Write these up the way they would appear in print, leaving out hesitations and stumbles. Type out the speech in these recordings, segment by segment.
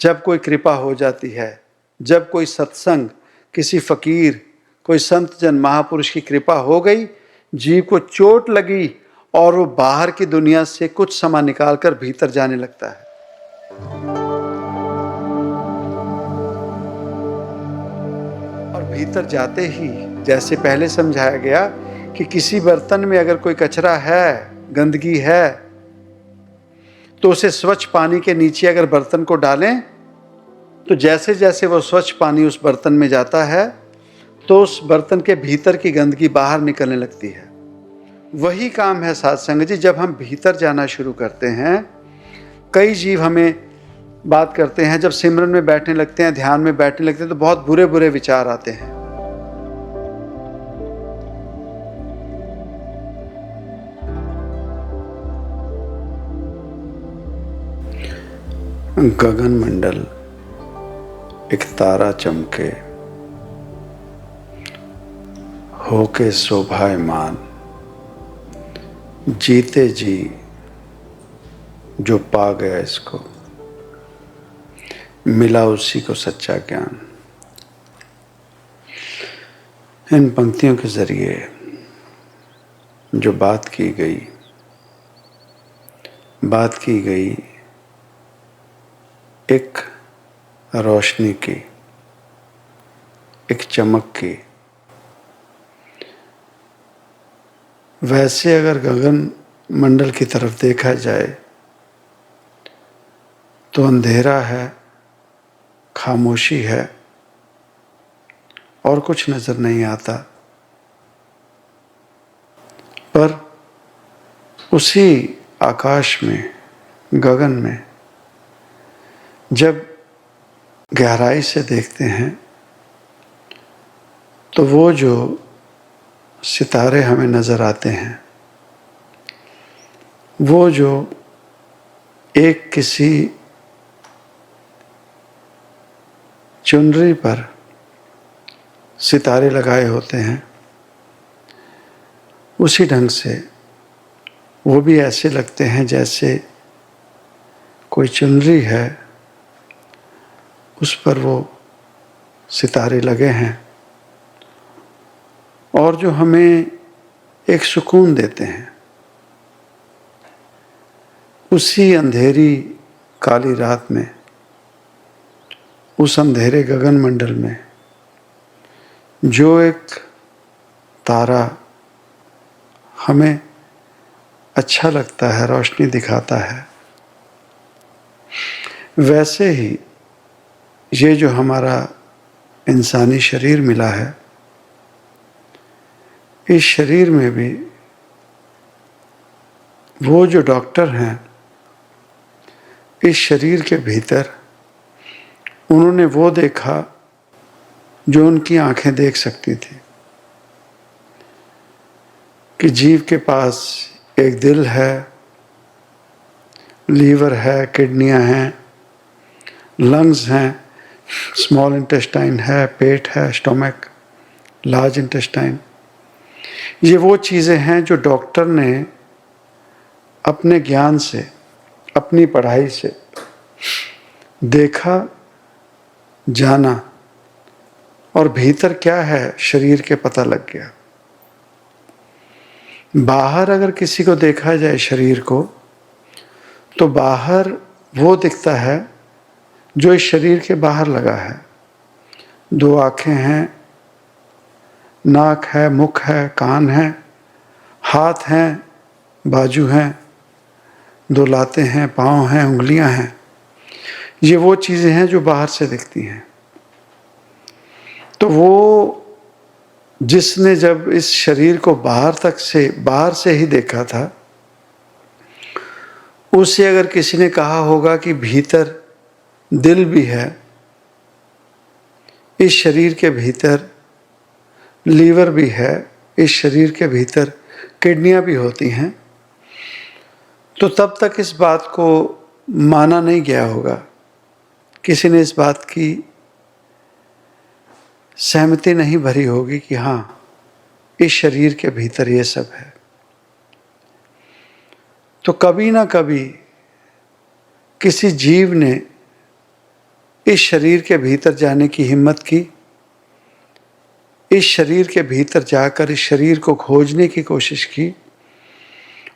जब कोई कृपा हो जाती है, जब कोई सत्संग, किसी फकीर, कोई संत जन महापुरुष की कृपा हो गई, जीव को चोट लगी और वो बाहर की दुनिया से कुछ समय निकालकर भीतर जाने लगता है। और भीतर जाते ही, जैसे पहले समझाया गया कि किसी बर्तन में अगर कोई कचरा है, गंदगी है, तो उसे स्वच्छ पानी के नीचे अगर बर्तन को डालें, तो जैसे जैसे वो स्वच्छ पानी उस बर्तन में जाता है, तो उस बर्तन के भीतर की गंदगी बाहर निकलने लगती है। वही काम है साध संगत जी, जब हम भीतर जाना शुरू करते हैं। कई जीव हमें बात करते हैं, जब सिमरन में बैठने लगते हैं, ध्यान में बैठने लगते हैं, तो बहुत बुरे बुरे विचार आते हैं। गगन मंडल एक तारा चमके, होके शोभायमान, जीते जी जो पा गया इसको, मिला उसी को सच्चा ज्ञान। इन पंक्तियों के जरिए जो बात की गई एक रोशनी की, एक चमक की। वैसे अगर गगन मंडल की तरफ देखा जाए तो अंधेरा है, खामोशी है और कुछ नजर नहीं आता। पर उसी आकाश में, गगन में जब गहराई से देखते हैं, तो वो जो सितारे हमें नजर आते हैं, वो जो एक किसी चुनरी पर सितारे लगाए होते हैं, उसी ढंग से वो भी ऐसे लगते हैं जैसे कोई चुनरी है, उस पर वो सितारे लगे हैं और जो हमें एक सुकून देते हैं। उसी अंधेरी काली रात में, उस अंधेरे गगन मंडल में जो एक तारा हमें अच्छा लगता है, रोशनी दिखाता है, वैसे ही ये जो हमारा इंसानी शरीर मिला है, इस शरीर में भी वो जो डॉक्टर हैं, इस शरीर के भीतर उन्होंने वो देखा जो उनकी आंखें देख सकती थी, कि जीव के पास एक दिल है, लीवर है, किडनियां हैं, लंग्स हैं, स्मॉल इंटेस्टाइन है, पेट है, स्टोमक, लार्ज इंटेस्टाइन। ये वो चीज़ें हैं जो डॉक्टर ने अपने ज्ञान से, अपनी पढ़ाई से देखा, जाना और भीतर क्या है शरीर के पता लग गया। बाहर अगर किसी को देखा जाए शरीर को, तो बाहर वो दिखता है जो इस शरीर के बाहर लगा है। दो आँखें हैं, नाक है, मुख है, कान है, हाथ हैं, बाजू हैं, दो लातें हैं, पाँव हैं, उंगलियां हैं। ये वो चीज़ें हैं जो बाहर से दिखती हैं। तो वो जिसने जब इस शरीर को बाहर से ही देखा था, उससे अगर किसी ने कहा होगा कि भीतर दिल भी है, इस शरीर के भीतर लीवर भी है, इस शरीर के भीतर किडनियां भी होती हैं, तो तब तक इस बात को माना नहीं गया होगा। किसी ने इस बात की सहमति नहीं भरी होगी कि हाँ, इस शरीर के भीतर ये सब है। तो कभी ना कभी किसी जीव ने इस शरीर के भीतर जाने की हिम्मत की, इस शरीर के भीतर जाकर इस शरीर को खोजने की कोशिश की,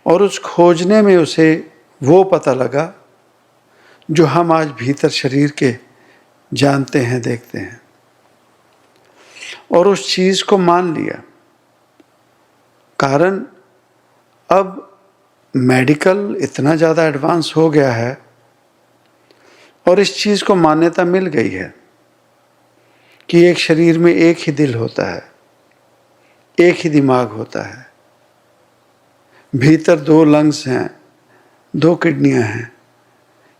और उस खोजने में उसे वो पता लगा जो हम आज भीतर शरीर के जानते हैं, देखते हैं, और उस चीज़ को मान लिया। कारण अब मेडिकल इतना ज़्यादा एडवांस हो गया है और इस चीज़ को मान्यता मिल गई है कि एक शरीर में एक ही दिल होता है, एक ही दिमाग होता है, भीतर 2 लंग्स हैं, 2 किडनियां हैं।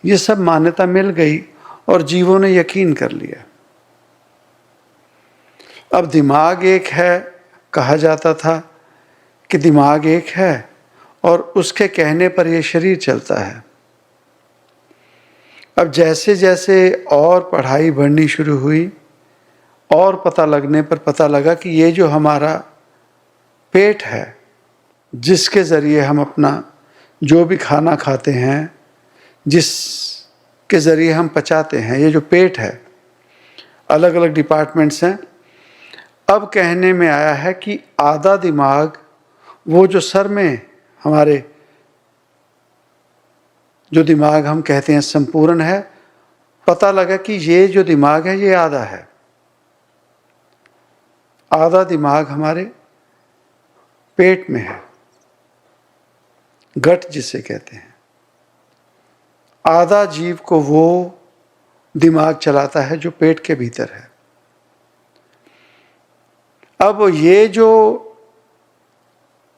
ये सब मान्यता मिल गई और जीवों ने यकीन कर लिया। अब दिमाग एक है, कहा जाता था कि दिमाग एक है और उसके कहने पर यह शरीर चलता है। अब जैसे जैसे और पढ़ाई बढ़नी शुरू हुई और पता लगने पर पता लगा कि ये जो हमारा पेट है, जिसके ज़रिए हम अपना जो भी खाना खाते हैं, जिसके ज़रिए हम पचाते हैं, ये जो पेट है, अलग अलग डिपार्टमेंट्स हैं। अब कहने में आया है कि आधा दिमाग वो जो सर में हमारे जो दिमाग हम कहते हैं संपूर्ण है, पता लगा कि ये जो दिमाग है ये आधा है। आधा दिमाग हमारे पेट में है, गट जिसे कहते हैं। आधा जीव को वो दिमाग चलाता है जो पेट के भीतर है। अब ये जो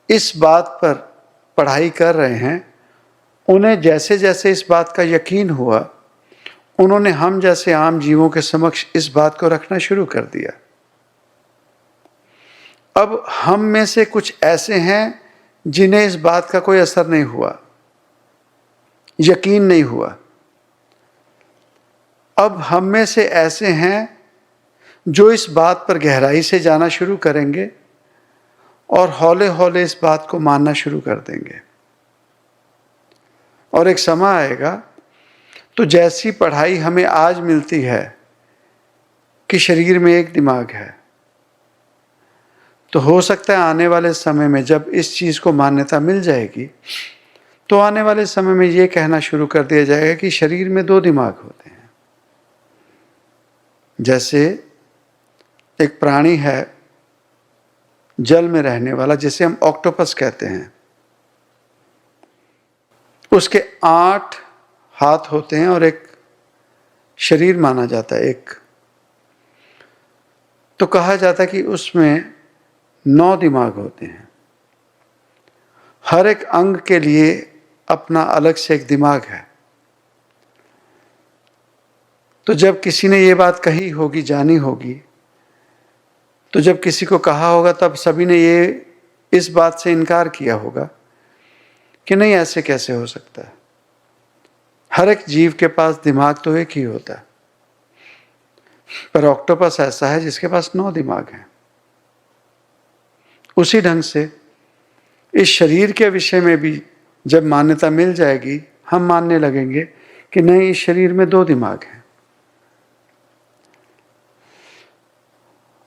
इस बात पर पढ़ाई कर रहे हैं, उन्हें जैसे जैसे इस बात का यकीन हुआ, उन्होंने हम जैसे आम जीवों के समक्ष इस बात को रखना शुरू कर दिया। अब हम में से कुछ ऐसे हैं जिन्हें इस बात का कोई असर नहीं हुआ, यकीन नहीं हुआ। अब हम में से ऐसे हैं जो इस बात पर गहराई से जाना शुरू करेंगे और हौले हौले इस बात को मानना शुरू कर देंगे। और एक समय आएगा तो जैसी पढ़ाई हमें आज मिलती है कि शरीर में एक दिमाग है, तो हो सकता है आने वाले समय में जब इस चीज़ को मान्यता मिल जाएगी, तो आने वाले समय में ये कहना शुरू कर दिया जाएगा कि शरीर में 2 दिमाग होते हैं। जैसे एक प्राणी है जल में रहने वाला, जिसे हम ऑक्टोपस कहते हैं, उसके 8 हाथ होते हैं और एक शरीर माना जाता है एक। तो कहा जाता है कि उसमें 9 दिमाग होते हैं। हर एक अंग के लिए अपना अलग से एक दिमाग है। तो जब किसी ने ये बात कही होगी, जानी होगी, तो जब किसी को कहा होगा तब सभी ने ये इस बात से इनकार किया होगा कि नहीं, ऐसे कैसे हो सकता है। हर एक जीव के पास दिमाग तो एक ही होता है, पर ऑक्टोपस ऐसा है जिसके पास 9 दिमाग हैं। उसी ढंग से इस शरीर के विषय में भी जब मान्यता मिल जाएगी, हम मानने लगेंगे कि नहीं, इस शरीर में 2 दिमाग हैं।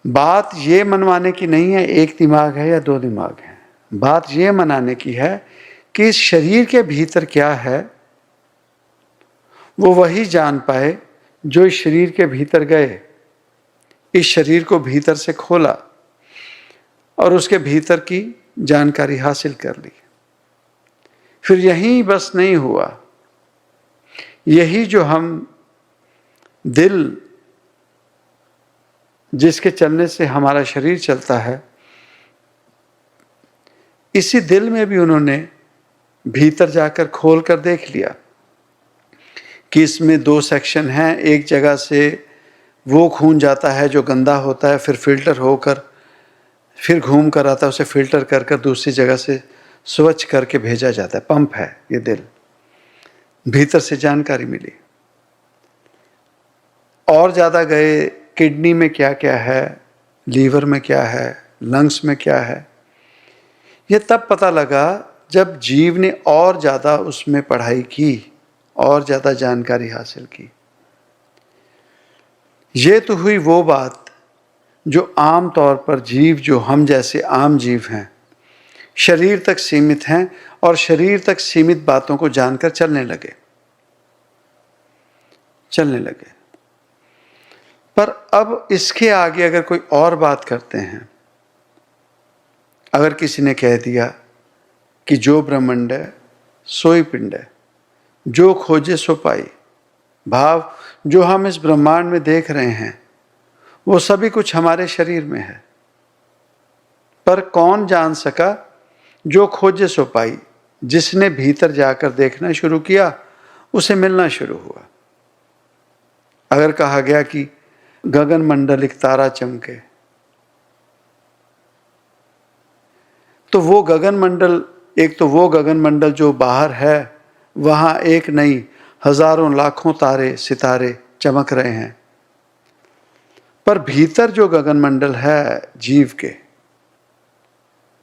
बात ये मनवाने की नहीं है एक दिमाग है या 2 दिमाग हैं। बात ये मनाने की है कि इस शरीर के भीतर क्या है, वो वही जान पाए जो इस शरीर के भीतर गए, इस शरीर को भीतर से खोला और उसके भीतर की जानकारी हासिल कर ली। फिर यही बस नहीं हुआ, यही जो हम दिल जिसके चलने से हमारा शरीर चलता है, इसी दिल में भी उन्होंने भीतर जाकर खोल कर देख लिया कि इसमें 2 सेक्शन हैं। एक जगह से वो खून जाता है जो गंदा होता है, फिर फिल्टर होकर फिर घूम कर आता है, उसे फिल्टर कर कर दूसरी जगह से स्वच्छ करके भेजा जाता है। पंप है ये दिल। भीतर से जानकारी मिली। और ज़्यादा गए, किडनी में क्या क्या है, लीवर में क्या है, लंग्स में क्या है, ये तब पता लगा जब जीव ने और ज़्यादा उसमें पढ़ाई की और ज़्यादा जानकारी हासिल की। ये तो हुई वो बात जो आम तौर पर जीव, जो हम जैसे आम जीव हैं, शरीर तक सीमित हैं और शरीर तक सीमित बातों को जानकर चलने लगे। पर अब इसके आगे अगर कोई और बात करते हैं, अगर किसी ने कह दिया कि जो ब्रह्मांड है सोई पिंड है, जो खोजे सो पाई, भाव जो हम इस ब्रह्मांड में देख रहे हैं वो सभी कुछ हमारे शरीर में है, पर कौन जान सका? जो खोजे सो पाई। जिसने भीतर जाकर देखना शुरू किया उसे मिलना शुरू हुआ। अगर कहा गया कि गगन मंडल एक तारा चमके, तो वो गगन मंडल, एक तो वो गगन मंडल जो बाहर है, वहां एक नहीं हजारों लाखों तारे सितारे चमक रहे हैं, पर भीतर जो गगन मंडल है जीव के,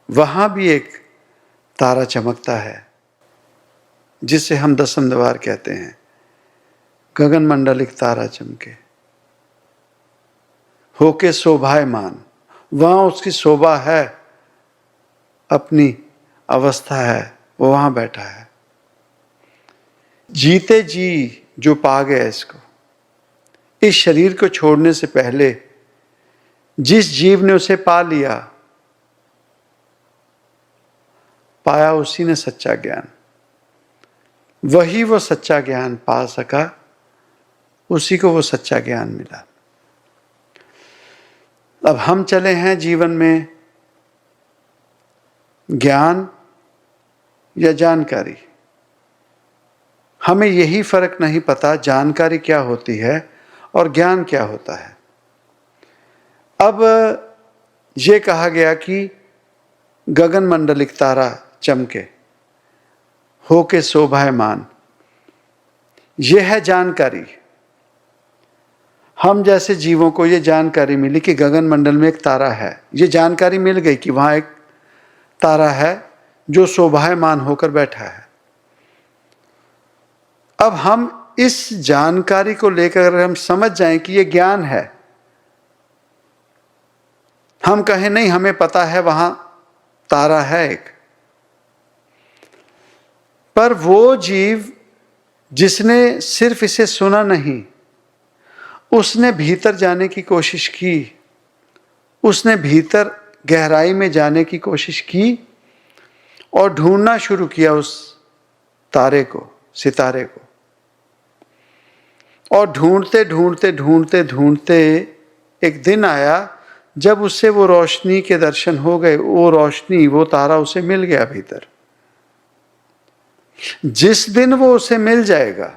वहां भी एक तारा चमकता है जिसे हम दसम द्वार कहते हैं। गगन मंडल एक तारा चमके, होके शोभायमान, वहां उसकी शोभा है, अपनी अवस्था है, वो वहां बैठा है। जीते जी जो पा गया इसको, इस शरीर को छोड़ने से पहले जिस जीव ने उसे पा लिया, पाया उसी ने सच्चा ज्ञान, वही वो सच्चा ज्ञान पा सका, उसी को वो सच्चा ज्ञान मिला। अब हम चले हैं जीवन में ज्ञान या जानकारी। हमें यही फर्क नहीं पता जानकारी क्या होती है और ज्ञान क्या होता है। अब ये कहा गया कि गगन मंडलिक तारा चमके, होके शोभायमान, यह है जानकारी। हम जैसे जीवों को ये जानकारी मिली कि गगन मंडल में एक तारा है, ये जानकारी मिल गई कि वहां एक तारा है जो शोभायमान होकर बैठा है। अब हम इस जानकारी को लेकर हम समझ जाएं कि ये ज्ञान है, हम कहें नहीं हमें पता है वहां तारा है एक, पर वो जीव जिसने सिर्फ इसे सुना नहीं, उसने भीतर जाने की कोशिश की, उसने भीतर गहराई में जाने की कोशिश की और ढूंढना शुरू किया उस तारे को, सितारे को। और ढूंढते ढूंढते ढूंढते ढूंढते एक दिन आया जब उससे वो रोशनी के दर्शन हो गए, वो रोशनी, वो तारा उसे मिल गया भीतर। जिस दिन वो उसे मिल जाएगा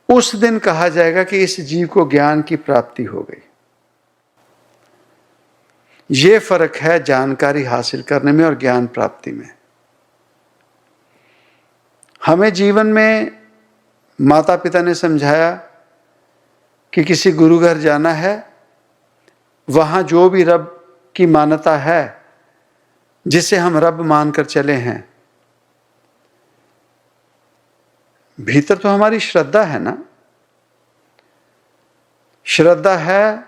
उस दिन कहा जाएगा कि इस जीव को ज्ञान की प्राप्ति हो गई। ये फर्क है जानकारी हासिल करने में और ज्ञान प्राप्ति में। हमें जीवन में माता पिता ने समझाया कि किसी गुरु घर जाना है, वहां जो भी रब की मान्यता है, जिसे हम रब मानकर चले हैं, भीतर तो हमारी श्रद्धा है ना। श्रद्धा है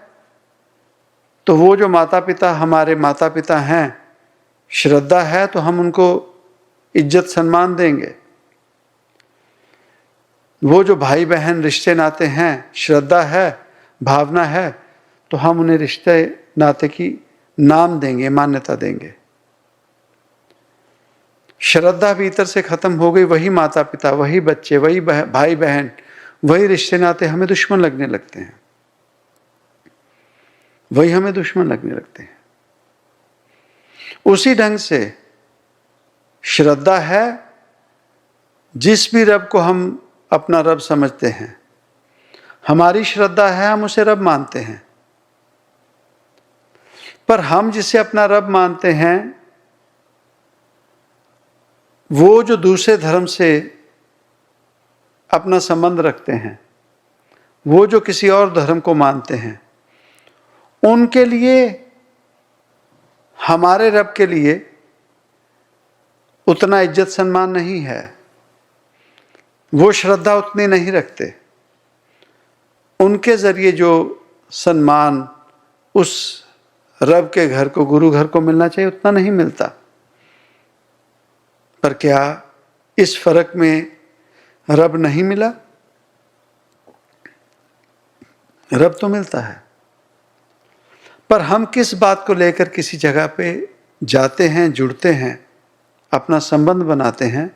तो वो जो माता पिता हमारे माता पिता हैं, श्रद्धा है तो हम उनको इज्जत सम्मान देंगे। वो जो भाई बहन रिश्ते नाते हैं, श्रद्धा है, भावना है, तो हम उन्हें रिश्ते नाते की नाम देंगे, मान्यता देंगे। श्रद्धा भीतर से खत्म हो गई, वही माता पिता, वही बच्चे, वही भाई बहन, वही रिश्ते नाते हमें दुश्मन लगने लगते हैं, वही हमें दुश्मन लगने लगते हैं। उसी ढंग से श्रद्धा है, जिस भी रब को हम अपना रब समझते हैं, हमारी श्रद्धा है, हम उसे रब मानते हैं। पर हम जिसे अपना रब मानते हैं, वो जो दूसरे धर्म से अपना संबंध रखते हैं, वो जो किसी और धर्म को मानते हैं, उनके लिए, हमारे रब के लिए उतना इज्जत सम्मान नहीं है, वो श्रद्धा उतनी नहीं रखते। उनके जरिए जो सम्मान उस रब के घर को, गुरु घर को मिलना चाहिए, उतना नहीं मिलता। पर क्या इस फर्क में रब नहीं मिला? रब तो मिलता है, पर हम किस बात को लेकर किसी जगह पे जाते हैं, जुड़ते हैं, अपना संबंध बनाते हैं,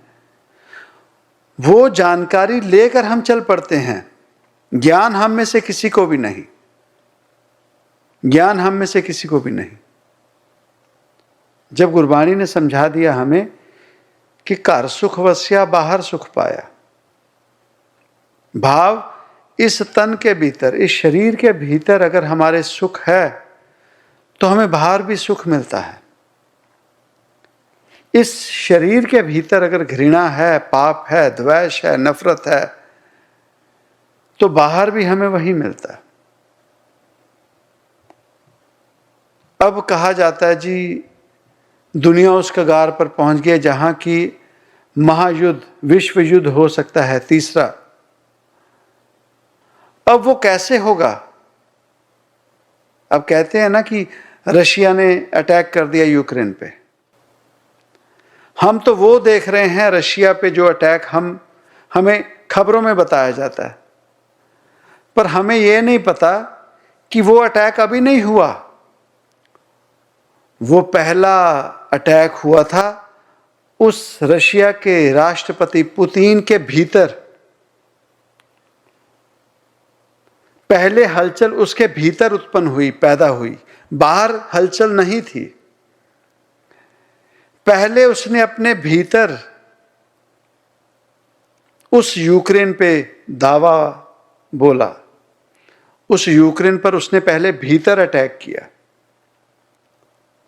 वो जानकारी लेकर हम चल पड़ते हैं। ज्ञान हम में से किसी को भी नहीं, ज्ञान हम में से किसी को भी नहीं। जब गुरबाणी ने समझा दिया हमें कि घर सुख वस्या बाहर सुख पाया, भाव इस तन के भीतर, इस शरीर के भीतर अगर हमारे सुख है तो हमें बाहर भी सुख मिलता है। इस शरीर के भीतर अगर घृणा है, पाप है, द्वेष है, नफरत है, तो बाहर भी हमें वही मिलता है। अब कहा जाता है जी दुनिया उस कगार पर पहुंच गई जहां की महायुद्ध, विश्व युद्ध हो सकता है, तीसरा। अब वो कैसे होगा? अब कहते हैं ना कि रशिया ने अटैक कर दिया यूक्रेन पे। हम तो वो देख रहे हैं रशिया पे जो अटैक हमें खबरों में बताया जाता है, पर हमें यह नहीं पता कि वो अटैक अभी नहीं हुआ। वो पहला अटैक हुआ था उस रशिया के राष्ट्रपति पुतिन के भीतर। पहले हलचल उसके भीतर उत्पन्न हुई, पैदा हुई, बाहर हलचल नहीं थी। पहले उसने अपने भीतर उस यूक्रेन पे दावा बोला, उस यूक्रेन पर उसने पहले भीतर अटैक किया।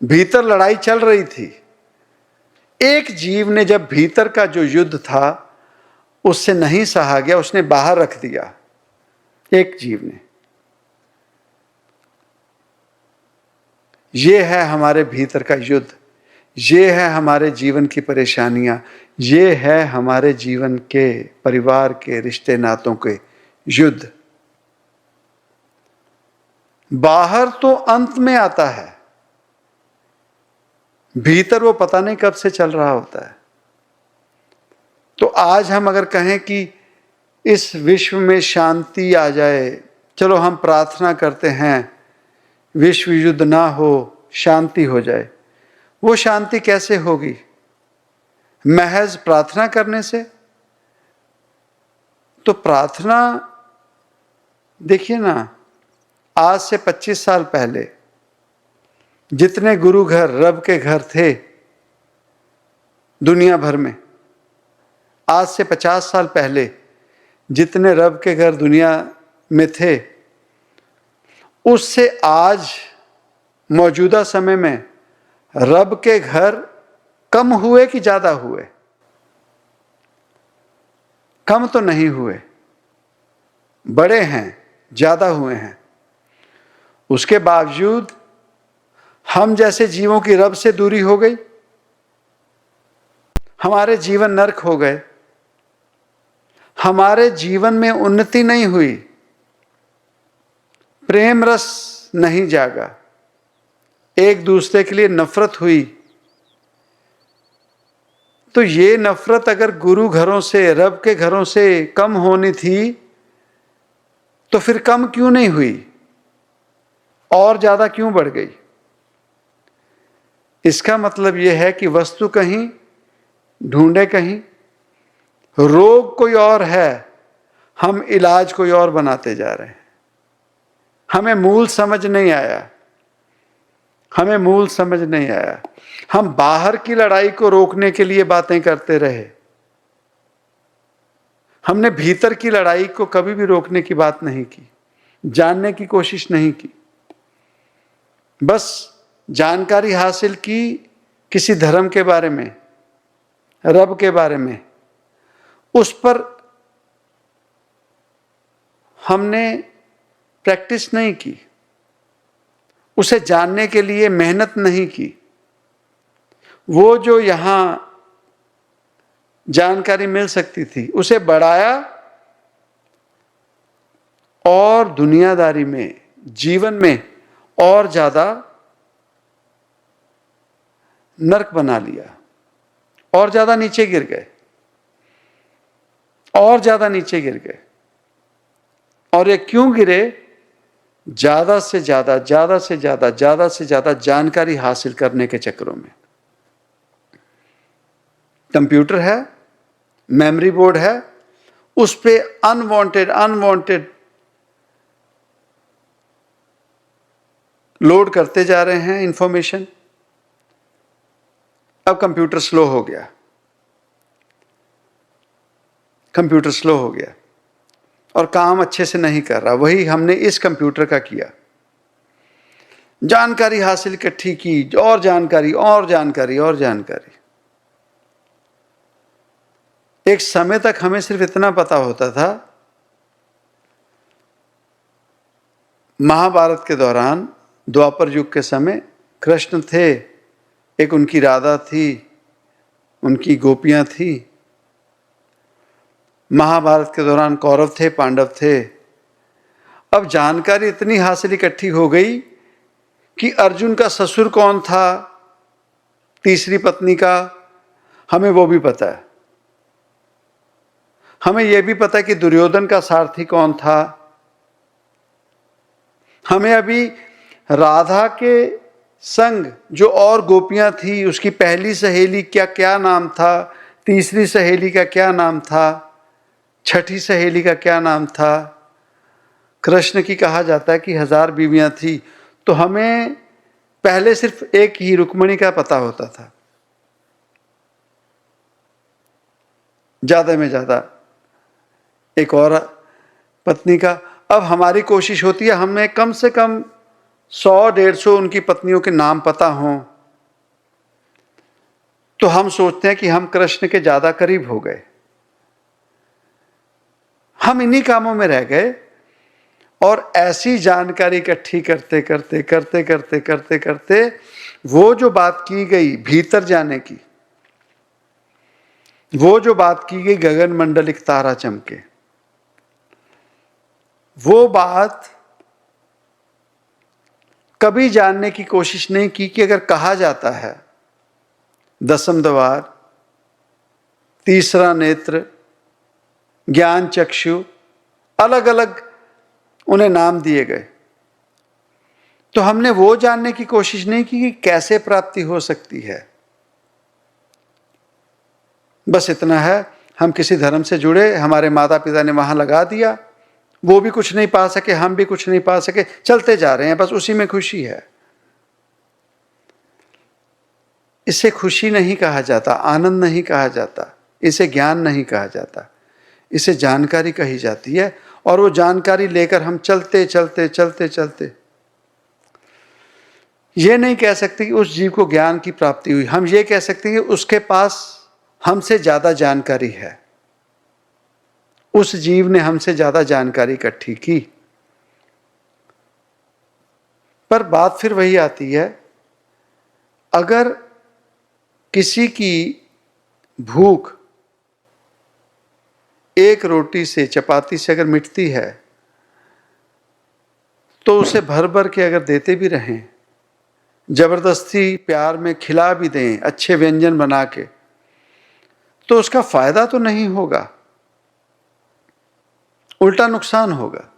भीतर लड़ाई चल रही थी। एक जीव ने जब भीतर का जो युद्ध था उससे नहीं सहा गया, उसने बाहर रख दिया। एक जीव ने। ये है हमारे भीतर का युद्ध, ये है हमारे जीवन की परेशानियां, ये है हमारे जीवन के, परिवार के, रिश्ते नातों के युद्ध। बाहर तो अंत में आता है, भीतर वो पता नहीं कब से चल रहा होता है। तो आज हम अगर कहें कि इस विश्व में शांति आ जाए, चलो हम प्रार्थना करते हैं विश्व युद्ध ना हो, शांति हो जाए। वो शांति कैसे होगी? महज प्रार्थना करने से? तो प्रार्थना, देखिए ना, आज से 25 साल पहले जितने गुरु घर, रब के घर थे दुनिया भर में, आज से 50 साल पहले जितने रब के घर दुनिया में थे, उससे आज मौजूदा समय में रब के घर कम हुए कि ज्यादा हुए? कम तो नहीं हुए, बड़े हैं, ज्यादा हुए हैं। उसके बावजूद हम जैसे जीवों की रब से दूरी हो गई, हमारे जीवन नरक हो गए, हमारे जीवन में उन्नति नहीं हुई, प्रेम रस नहीं जागा, एक दूसरे के लिए नफरत हुई। तो ये नफरत अगर गुरु घरों से, रब के घरों से कम होनी थी, तो फिर कम क्यों नहीं हुई और ज्यादा क्यों बढ़ गई? इसका मतलब यह है कि वस्तु कहीं, ढूंढे कहीं, रोग कोई और है, हम इलाज कोई और बनाते जा रहे हैं। हमें मूल समझ नहीं आया, हमें मूल समझ नहीं आया। हम बाहर की लड़ाई को रोकने के लिए बातें करते रहे, हमने भीतर की लड़ाई को कभी भी रोकने की बात नहीं की, जानने की कोशिश नहीं की। बस जानकारी हासिल की किसी धर्म के बारे में, रब के बारे में, उस पर हमने प्रैक्टिस नहीं की, उसे जानने के लिए मेहनत नहीं की। वो जो यहां जानकारी मिल सकती थी उसे बढ़ाया और दुनियादारी में, जीवन में और ज्यादा नर्क बना लिया, और ज्यादा नीचे गिर गए, और ज्यादा नीचे गिर गए। और ये क्यों गिरे? ज्यादा से ज्यादा, ज्यादा से ज्यादा, ज्यादा से ज्यादा जानकारी हासिल करने के चक्करों में। कंप्यूटर है, मेमोरी बोर्ड है, उस पे अनवांटेड लोड करते जा रहे हैं इंफॉर्मेशन। अब कंप्यूटर स्लो हो गया, कंप्यूटर स्लो हो गया और काम अच्छे से नहीं कर रहा। वही हमने इस कंप्यूटर का किया, जानकारी हासिल इकट्ठी की, और जानकारी और जानकारी और जानकारी। एक समय तक हमें सिर्फ इतना पता होता था, महाभारत के दौरान, द्वापर युग के समय कृष्ण थे, एक उनकी राधा थी, उनकी गोपियां थी। महाभारत के दौरान कौरव थे, पांडव थे। अब जानकारी इतनी हासिल इकट्ठी हो गई कि अर्जुन का ससुर कौन था, तीसरी पत्नी का, हमें वो भी पता है। हमें यह भी पता है कि दुर्योधन का सारथी कौन था। हमें अभी राधा के संग जो और गोपियां थी, उसकी पहली सहेली क्या क्या नाम था, तीसरी सहेली का क्या नाम था, छठी सहेली का क्या नाम था। कृष्ण की कहा जाता है कि 1000 बीवियां थी, तो हमें पहले सिर्फ एक ही रुक्मिणी का पता होता था, ज्यादा में ज्यादा एक और पत्नी का। अब हमारी कोशिश होती है हमें कम से कम 100-150 उनकी पत्नियों के नाम पता हों, तो हम सोचते हैं कि हम कृष्ण के ज्यादा करीब हो गए। हम इन्हीं कामों में रह गए और ऐसी जानकारी इकट्ठी करते करते करते करते करते करते वो जो बात की गई भीतर जाने की, वो जो बात की गई गगन मंडलिक तारा चमके, वो बात कभी जानने की कोशिश नहीं की कि अगर कहा जाता है दसम द्वार, तीसरा नेत्र, ज्ञान चक्षु, अलग अलग उन्हें नाम दिए गए, तो हमने वो जानने की कोशिश नहीं की कि कैसे प्राप्ति हो सकती है। बस इतना है, हम किसी धर्म से जुड़े, हमारे माता पिता ने वहां लगा दिया, वो भी कुछ नहीं पा सके, हम भी कुछ नहीं पा सके, चलते जा रहे हैं, बस उसी में खुशी है। इसे खुशी नहीं कहा जाता, आनंद नहीं कहा जाता, इसे ज्ञान नहीं कहा जाता, इसे जानकारी कही जाती है। और वो जानकारी लेकर हम चलते चलते चलते चलते ये नहीं कह सकते कि उस जीव को ज्ञान की प्राप्ति हुई, हम ये कह सकते हैं कि उसके पास हमसे ज्यादा जानकारी है, उस जीव ने हमसे ज्यादा जानकारी इकट्ठी की। पर बात फिर वही आती है, अगर किसी की भूख एक रोटी से, चपाती से अगर मिटती है, तो उसे भर भर के अगर देते भी रहें, जबरदस्ती प्यार में खिला भी दें, अच्छे व्यंजन बना के, तो उसका फायदा तो नहीं होगा, उल्टा नुकसान होगा।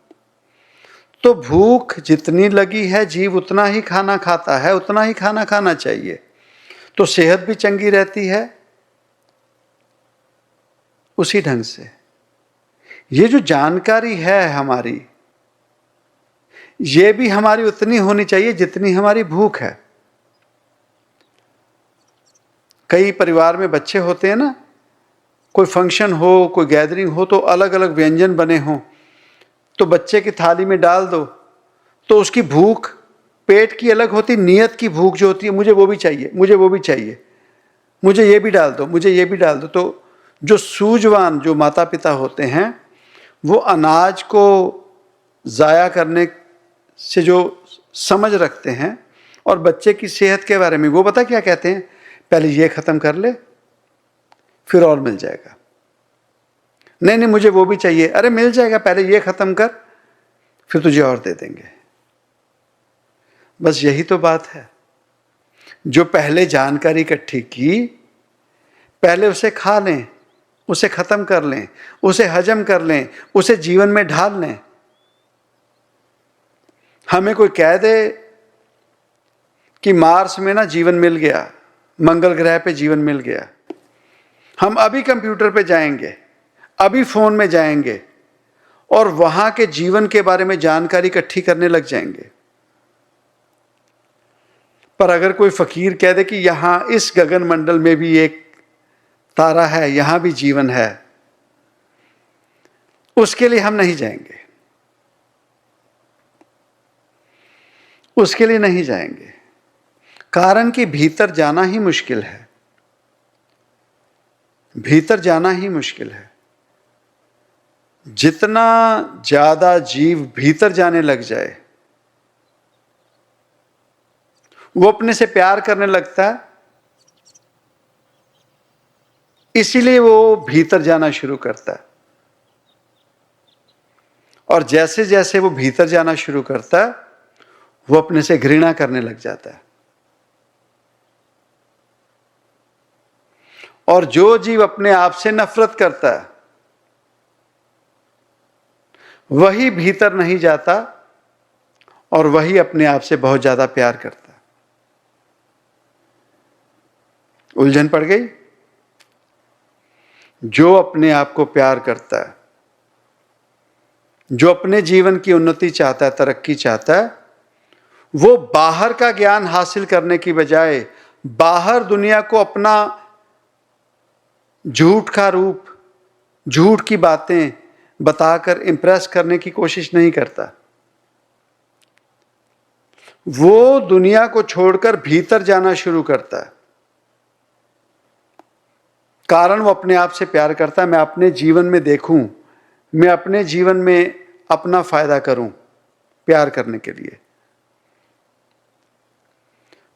तो भूख जितनी लगी है, जीव उतना ही खाना खाता है, उतना ही खाना खाना चाहिए, तो सेहत भी चंगी रहती है उसी ढंग से। ये जो जानकारी है हमारी, ये भी हमारी उतनी होनी चाहिए जितनी हमारी भूख है। कई परिवार में बच्चे होते हैं ना, कोई फंक्शन हो, कोई गैदरिंग हो, तो अलग अलग व्यंजन बने हों, तो बच्चे की थाली में डाल दो, तो उसकी भूख पेट की अलग होती, नियत की भूख जो होती है, मुझे वो भी चाहिए, मुझे वो भी चाहिए, मुझे ये भी डाल दो, मुझे ये भी डाल दो। तो जो सूझवान जो माता पिता होते हैं, वो अनाज को ज़ाया करने से जो समझ रखते हैं, और बच्चे की सेहत के बारे में वो पता क्या कहते हैं, पहले ये ख़त्म कर ले, फिर और मिल जाएगा। नहीं नहीं मुझे वो भी चाहिए, अरे मिल जाएगा, पहले ये ख़त्म कर, फिर तुझे और दे देंगे। बस यही तो बात है। जो पहले जानकारी इकट्ठी की, पहले उसे खा लें, उसे खत्म कर लें, उसे हजम कर लें, उसे जीवन में ढाल लें। हमें कोई कह दे कि मार्स में ना जीवन मिल गया, मंगल ग्रह पे जीवन मिल गया, हम अभी कंप्यूटर पे जाएंगे, अभी फोन में जाएंगे और वहां के जीवन के बारे में जानकारी इकट्ठी करने लग जाएंगे। पर अगर कोई फकीर कह दे कि यहां इस गगन मंडल में भी एक तारा है, यहां भी जीवन है, उसके लिए हम नहीं जाएंगे, उसके लिए नहीं जाएंगे। कारण कि भीतर जाना ही मुश्किल है, भीतर जाना ही मुश्किल है। जितना ज्यादा जीव भीतर जाने लग जाए, वो अपने से प्यार करने लगता है, इसीलिए वो भीतर जाना शुरू करता है। और जैसे जैसे वो भीतर जाना शुरू करता है, वो अपने से घृणा करने लग जाता है। और जो जीव अपने आप से नफरत करता है, वही भीतर नहीं जाता और वही अपने आप से बहुत ज्यादा प्यार करता है। उलझन पड़ गई? जो अपने आप को प्यार करता है, जो अपने जीवन की उन्नति चाहता है, तरक्की चाहता है, वो बाहर का ज्ञान हासिल करने की बजाय बाहर दुनिया को अपना झूठ का रूप, झूठ की बातें बताकर इंप्रेस करने की कोशिश नहीं करता। वो दुनिया को छोड़कर भीतर जाना शुरू करता है। कारण वो अपने आप से प्यार करता है। मैं अपने जीवन में देखूं, मैं अपने जीवन में अपना फायदा करूं, प्यार करने के लिए।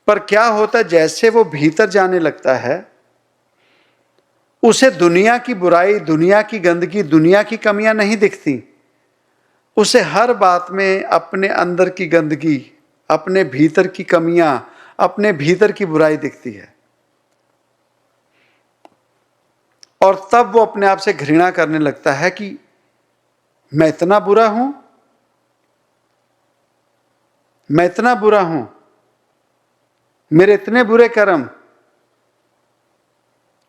पर क्या होता है, जैसे वो भीतर जाने लगता है, उसे दुनिया की बुराई, दुनिया की गंदगी, दुनिया की कमियां नहीं दिखती। उसे हर बात में अपने अंदर की गंदगी, अपने भीतर की कमियां, अपने भीतर की बुराई दिखती है। और तब वो अपने आप से घृणा करने लगता है कि मैं इतना बुरा हूं, मैं इतना बुरा हूं, मेरे इतने बुरे कर्म।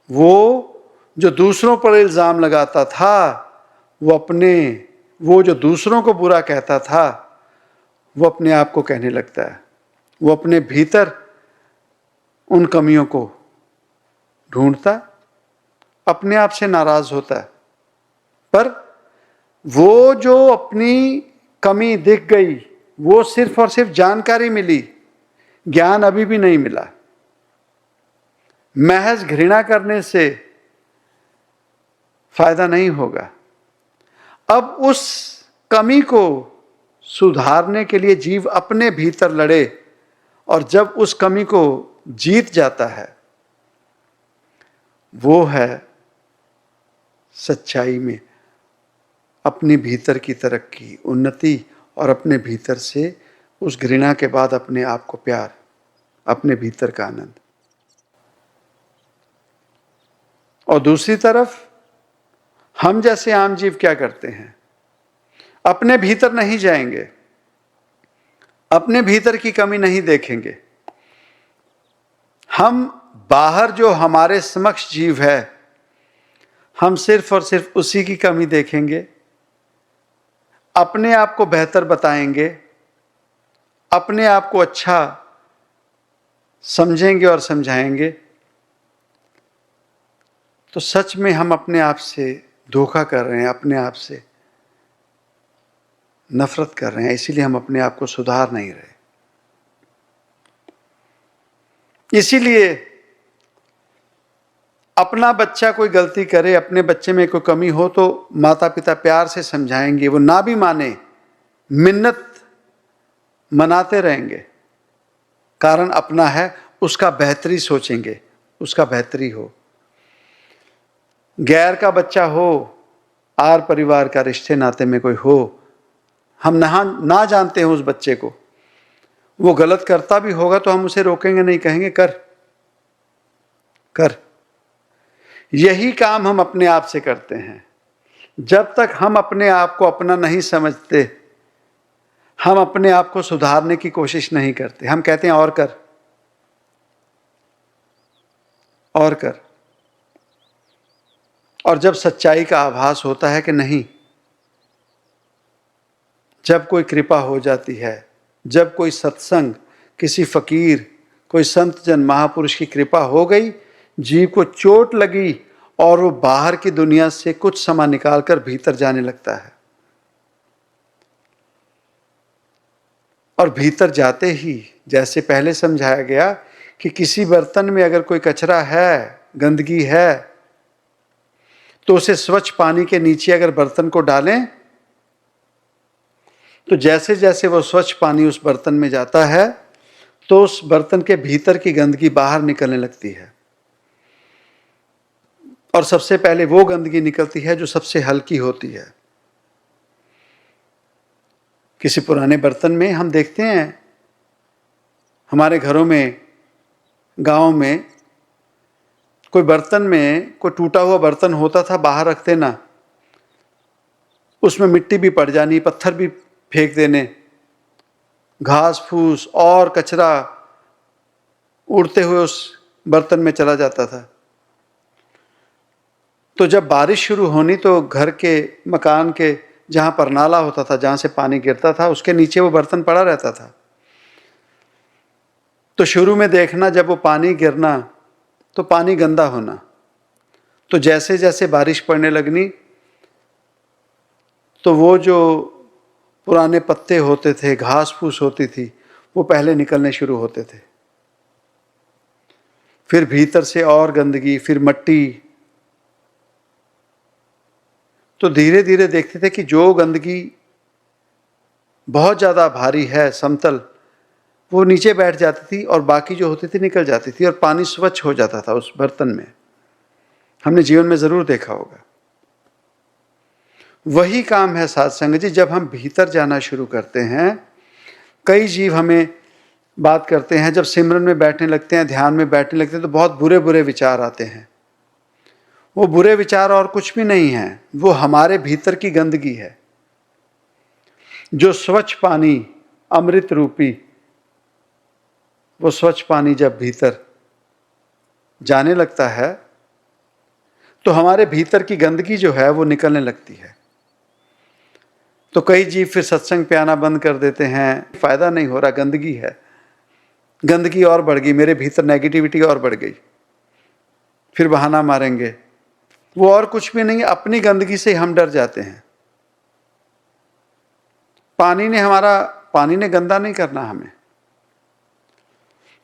वो जो दूसरों पर इल्जाम लगाता था, वो जो दूसरों को बुरा कहता था, वो अपने आप को कहने लगता है। वो अपने भीतर उन कमियों को ढूंढता, अपने आप से नाराज होता है। पर वो जो अपनी कमी दिख गई, वो सिर्फ और सिर्फ जानकारी मिली, ज्ञान अभी भी नहीं मिला। महज घृणा करने से फायदा नहीं होगा। अब उस कमी को सुधारने के लिए जीव अपने भीतर लड़े, और जब उस कमी को जीत जाता है, वो है सच्चाई में अपने भीतर की तरक्की, उन्नति, और अपने भीतर से उस घृणा के बाद अपने आप को प्यार, अपने भीतर का आनंद। और दूसरी तरफ हम जैसे आम जीव क्या करते हैं? अपने भीतर नहीं जाएंगे, अपने भीतर की कमी नहीं देखेंगे। हम बाहर जो हमारे समक्ष जीव है, हम सिर्फ और सिर्फ उसी की कमी देखेंगे, अपने आप को बेहतर बताएंगे, अपने आप को अच्छा समझेंगे और समझाएंगे। तो सच में हम अपने आप से धोखा कर रहे हैं, अपने आप से नफरत कर रहे हैं, इसीलिए हम अपने आप को सुधार नहीं रहे। इसीलिए अपना बच्चा कोई गलती करे, अपने बच्चे में कोई कमी हो, तो माता पिता प्यार से समझाएंगे। वो ना भी माने, मिन्नत मनाते रहेंगे, कारण अपना है, उसका बेहतरी सोचेंगे, उसका बेहतरी हो। गैर का बच्चा हो, आर परिवार का रिश्ते नाते में कोई हो, हम ना जानते हैं उस बच्चे को, वो गलत करता भी होगा तो हम उसे रोकेंगे नहीं, कहेंगे कर कर। यही काम हम अपने आप से करते हैं। जब तक हम अपने आप को अपना नहीं समझते, हम अपने आप को सुधारने की कोशिश नहीं करते। हम कहते हैं और कर और कर। और जब सच्चाई का आभास होता है कि नहीं, जब कोई कृपा हो जाती है, जब कोई सत्संग, किसी फकीर, कोई संत जन महापुरुष की कृपा हो गई, जीव को चोट लगी और वो बाहर की दुनिया से कुछ समय निकालकर भीतर जाने लगता है। और भीतर जाते ही, जैसे पहले समझाया गया कि किसी बर्तन में अगर कोई कचरा है, गंदगी है, तो उसे स्वच्छ पानी के नीचे अगर बर्तन को डालें, तो जैसे जैसे वो स्वच्छ पानी उस बर्तन में जाता है तो उस बर्तन के भीतर की गंदगी बाहर निकलने लगती है। और सबसे पहले वो गंदगी निकलती है जो सबसे हल्की होती है। किसी पुराने बर्तन में हम देखते हैं, हमारे घरों में, गांव में, कोई बर्तन में कोई टूटा हुआ बर्तन होता था, बाहर रखते ना, उसमें मिट्टी भी पड़ जानी, पत्थर भी फेंक देने, घास फूस और कचरा उड़ते हुए उस बर्तन में चला जाता था। तो जब बारिश शुरू होनी तो घर के, मकान के जहां पर नाला होता था, जहां से पानी गिरता था, उसके नीचे वो बर्तन पड़ा रहता था। तो शुरू में देखना, जब वो पानी गिरना तो पानी गंदा होना, तो जैसे जैसे बारिश पड़ने लगनी तो वो जो पुराने पत्ते होते थे, घास फूस होती थी, वो पहले निकलने शुरू होते थे। फिर भीतर से और गंदगी, फिर मट्टी। तो धीरे धीरे देखते थे कि जो गंदगी बहुत ज़्यादा भारी है, समतल, वो नीचे बैठ जाती थी और बाकी जो होती थी निकल जाती थी और पानी स्वच्छ हो जाता था उस बर्तन में। हमने जीवन में ज़रूर देखा होगा। वही काम है साध संगत जी, जब हम भीतर जाना शुरू करते हैं। कई जीव हमें बात करते हैं, जब सिमरन में बैठने लगते हैं, ध्यान में बैठने लगते हैं, तो बहुत बुरे बुरे विचार आते हैं। वो बुरे विचार और कुछ भी नहीं है, वो हमारे भीतर की गंदगी है। जो स्वच्छ पानी, अमृत रूपी, वो स्वच्छ पानी जब भीतर जाने लगता है तो हमारे भीतर की गंदगी जो है वो निकलने लगती है। तो कई जीव फिर सत्संग पे आना बंद कर देते हैं, फायदा नहीं हो रहा, गंदगी है, गंदगी और बढ़ गई, मेरे भीतर नेगेटिविटी और बढ़ गई। फिर बहाना मारेंगे, वो और कुछ भी नहीं, अपनी गंदगी से हम डर जाते हैं। पानी ने गंदा नहीं करना हमें।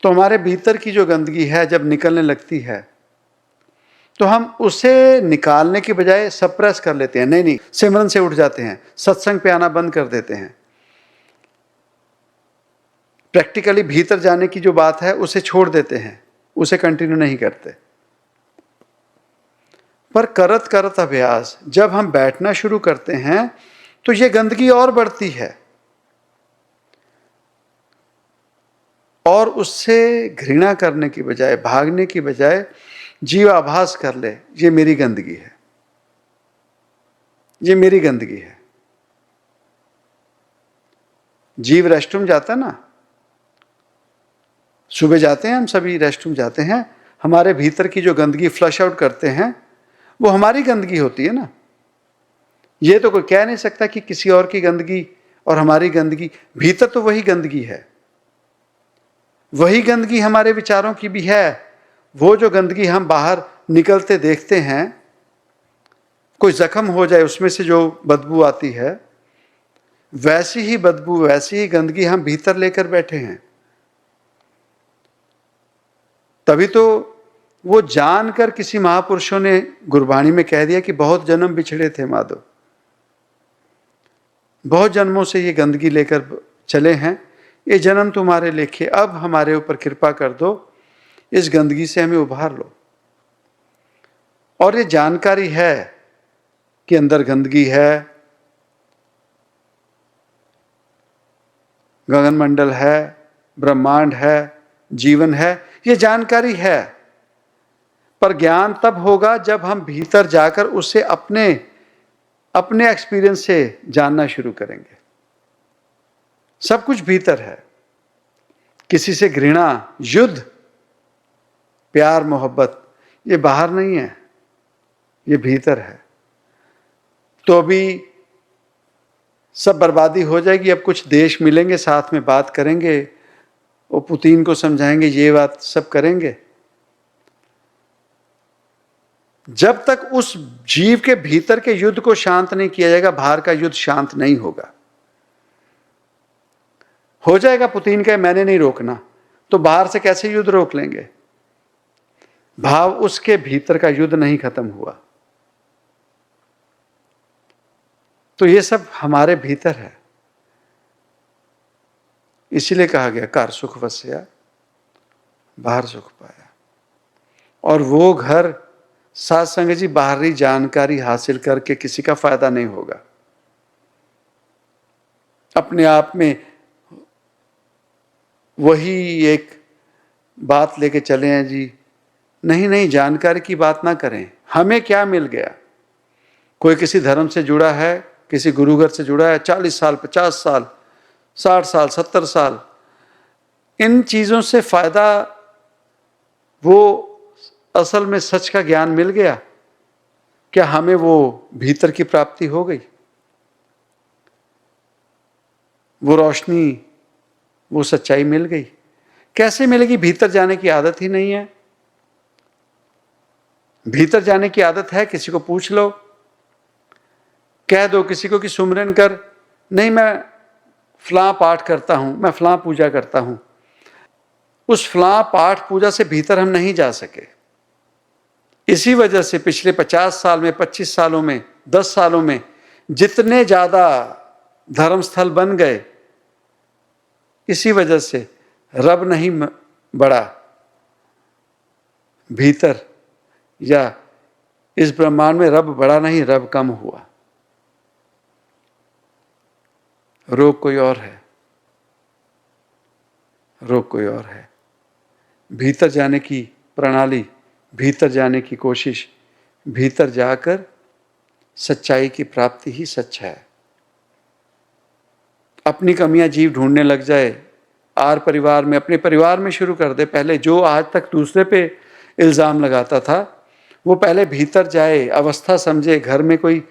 तो हमारे भीतर की जो गंदगी है जब निकलने लगती है तो हम उसे निकालने की बजाय सप्रेस कर लेते हैं। नहीं, सिमरन से उठ जाते हैं, सत्संग पे आना बंद कर देते हैं। प्रैक्टिकली भीतर जाने की जो बात है उसे छोड़ देते हैं, उसे कंटिन्यू नहीं करते। पर करत करत अभ्यास, जब हम बैठना शुरू करते हैं तो ये गंदगी और बढ़ती है और उससे घृणा करने की बजाय, भागने की बजाय जीव आभास कर ले, ये मेरी गंदगी है, ये मेरी गंदगी है। जीव रेस्टरूम जाता है ना, सुबह जाते हैं हम सभी, रेस्टरूम जाते हैं, हमारे भीतर की जो गंदगी फ्लश आउट करते हैं वो हमारी गंदगी होती है ना। ये तो कोई कह नहीं सकता कि किसी और की गंदगी और हमारी गंदगी, भीतर तो वही गंदगी है। वही गंदगी हमारे विचारों की भी है। वो जो गंदगी हम बाहर निकलते देखते हैं, कोई जख्म हो जाए उसमें से जो बदबू आती है, वैसी ही बदबू, वैसी ही गंदगी हम भीतर लेकर बैठे हैं। तभी तो वो जानकर किसी महापुरुषों ने गुरबाणी में कह दिया कि बहुत जन्म बिछड़े थे माधव, बहुत जन्मों से ये गंदगी लेकर चले हैं, ये जन्म तुम्हारे लेखे, अब हमारे ऊपर कृपा कर दो, इस गंदगी से हमें उभार लो। और ये जानकारी है कि अंदर गंदगी है, गगनमंडल है, ब्रह्मांड है, जीवन है, ये जानकारी है। पर ज्ञान तब होगा जब हम भीतर जाकर उसे अपने अपने एक्सपीरियंस से जानना शुरू करेंगे। सब कुछ भीतर है। किसी से घृणा, युद्ध, प्यार, मोहब्बत, ये बाहर नहीं है, ये भीतर है। तो अभी सब बर्बादी हो जाएगी। अब कुछ देश मिलेंगे, साथ में बात करेंगे, वो पुतिन को समझाएंगे, ये बात सब करेंगे। जब तक उस जीव के भीतर के युद्ध को शांत नहीं किया जाएगा, बाहर का युद्ध शांत नहीं होगा। हो जाएगा पुतिन का मैंने नहीं रोकना, तो बाहर से कैसे युद्ध रोक लेंगे? भाव उसके भीतर का युद्ध नहीं खत्म हुआ। तो ये सब हमारे भीतर है। इसीलिए कहा गया कार सुख वस्या, बाहर सुख पाया। और वो घर साथ संगत जी बाहरी जानकारी हासिल करके किसी का फायदा नहीं होगा। अपने आप में वही एक बात लेके चले हैं जी, नहीं नहीं, जानकारी की बात ना करें। हमें क्या मिल गया? कोई किसी धर्म से जुड़ा है, किसी गुरुघर से जुड़ा है, 40 साल, 50 साल, 60 साल, 70 साल, इन चीजों से फायदा, वो असल में सच का ज्ञान मिल गया क्या? हमें वो भीतर की प्राप्ति हो गई? वो रोशनी, वो सच्चाई मिल गई? कैसे मिलेगी? भीतर जाने की आदत ही नहीं है। भीतर जाने की आदत है, किसी को पूछ लो, कह दो किसी को कि सुमरन कर, नहीं मैं फलां पाठ करता हूं, मैं फलां पूजा करता हूं। उस फलां पाठ पूजा से भीतर हम नहीं जा सके। इसी वजह से पिछले 50 साल में, 25 सालों में, 10 सालों में जितने ज्यादा धर्मस्थल बन गए, इसी वजह से रब नहीं बढ़ा भीतर, या इस ब्रह्मांड में रब बढ़ा नहीं, रब कम हुआ। रोग कोई और है, रोग कोई और है। भीतर जाने की प्रणाली, भीतर जाने की कोशिश, भीतर जाकर सच्चाई की प्राप्ति ही सच है। अपनी कमियां जीव ढूंढने लग जाए, आर परिवार में, अपने परिवार में शुरू कर दे। पहले जो आज तक दूसरे पे इल्जाम लगाता था, वो पहले भीतर जाए, अवस्था समझे। घर में कोई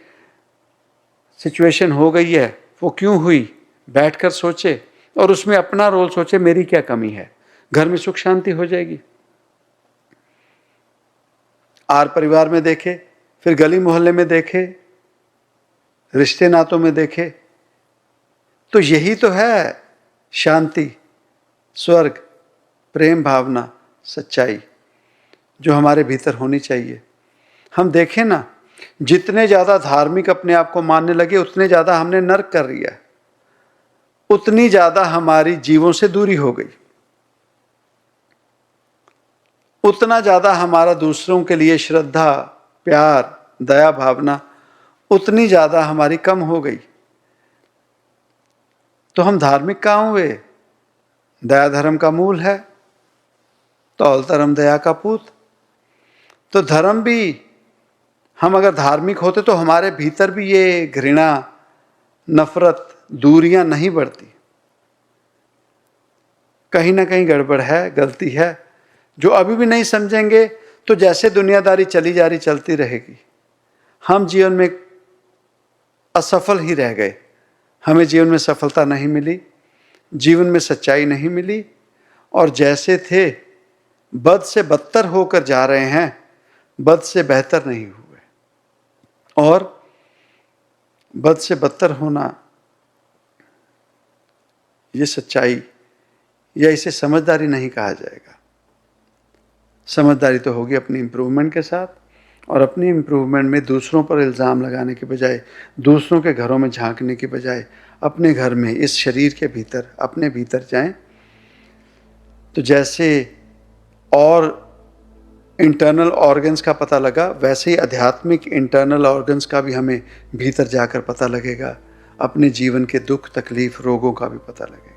सिचुएशन हो गई है, वो क्यों हुई, बैठकर सोचे और उसमें अपना रोल सोचे, मेरी क्या कमी है। घर में सुख शांति हो जाएगी। आर परिवार में देखे, फिर गली मोहल्ले में देखे, रिश्ते नातों में देखे, तो यही तो है शांति, स्वर्ग, प्रेम भावना, सच्चाई जो हमारे भीतर होनी चाहिए। हम देखें ना, जितने ज्यादा धार्मिक अपने आप को मानने लगे, उतने ज्यादा हमने नर्क कर लिया, उतनी ज्यादा हमारी जीवों से दूरी हो गई, उतना ज्यादा हमारा दूसरों के लिए श्रद्धा, प्यार, दया भावना उतनी ज्यादा हमारी कम हो गई। तो हम धार्मिक कहाँ हुए? दया धर्म का मूल है, तौल धर्म दया का पूत। तो धर्म भी, हम अगर धार्मिक होते तो हमारे भीतर भी ये घृणा, नफरत, दूरियां नहीं बढ़ती। कहीं ना कहीं गड़बड़ है, गलती है, जो अभी भी नहीं समझेंगे तो जैसे दुनियादारी चली जा रही चलती रहेगी। हम जीवन में असफल ही रह गए, हमें जीवन में सफलता नहीं मिली, जीवन में सच्चाई नहीं मिली, और जैसे थे बद से बदतर होकर जा रहे हैं, बद से बेहतर नहीं हुए। और बद से बदतर होना, ये सच्चाई या इसे समझदारी नहीं कहा जाएगा। समझदारी तो होगी अपनी इम्प्रूवमेंट के साथ, और अपनी इम्प्रूवमेंट में दूसरों पर इल्ज़ाम लगाने के बजाय, दूसरों के घरों में झांकने के बजाय, अपने घर में, इस शरीर के भीतर, अपने भीतर जाएं। तो जैसे और इंटरनल ऑर्गन्स का पता लगा, वैसे ही आध्यात्मिक इंटरनल ऑर्गन्स का भी हमें भीतर जाकर पता लगेगा। अपने जीवन के दुख, तकलीफ, रोगों का भी पता लगेगा।